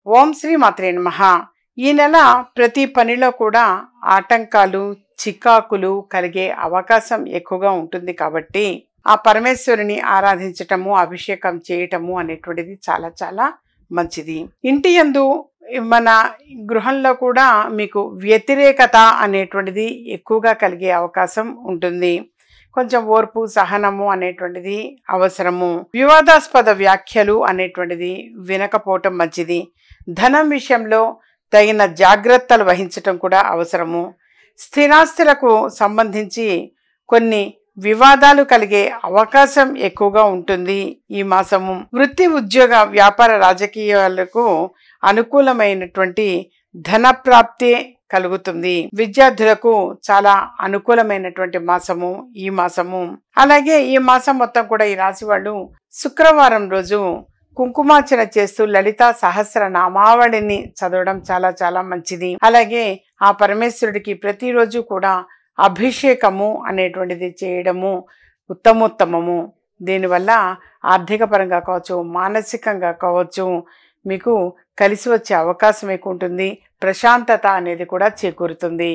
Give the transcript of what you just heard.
ఓం శ్రీ మాత్రే నమః. ఈ నెల ప్రతి పనిలో కూడా ఆటంకాలు, చికాకులు కలిగే అవకాశం ఎక్కువగా ఉంటుంది కాబట్టి ఆ పరమేశ్వరుని ఆరాధించటము, అభిషేకం చేయటము అనేటువంటిది చాలా చాలా మంచిది. ఇంటి యందు మన గృహంలో కూడా మీకు వ్యతిరేకత అనేటువంటిది ఎక్కువగా కలిగే అవకాశం ఉంటుంది. కొంచెం ఓర్పు, సహనము అనేటువంటిది అవసరము. వివాదాస్పద వ్యాఖ్యలు అనేటువంటిది వినకపోవటం మంచిది. ధనం విషయంలో తగిన జాగ్రత్తలు వహించటం కూడా అవసరము. స్థిరాస్తులకు సంబంధించి కొన్ని వివాదాలు కలిగే అవకాశం ఎక్కువగా ఉంటుంది ఈ మాసము. వృత్తి, ఉద్యోగ, వ్యాపార, రాజకీయాలకు అనుకూలమైనటువంటి ధన ప్రాప్తి కలుగుతుంది. విద్యార్థులకు చాలా అనుకూలమైనటువంటి మాసము ఈ మాసము. అలాగే ఈ మాసం మొత్తం కూడా ఈ రాశి వాళ్ళు శుక్రవారం రోజు కుంకుమార్చన చేస్తూ లలితా సహస్రనామావళిని చదవడం చాలా చాలా మంచిది. అలాగే ఆ పరమేశ్వరుడికి ప్రతిరోజు కూడా అభిషేకము అనేటువంటిది చేయడము ఉత్తమోత్తమము. దీనివల్ల ఆర్థిక పరంగా కావచ్చు, మానసికంగా కావచ్చు, మీకు కలిసి వచ్చే అవకాశం ఎక్కువ ఉంటుంది. ప్రశాంతత అనేది కూడా చేకూరుతుంది.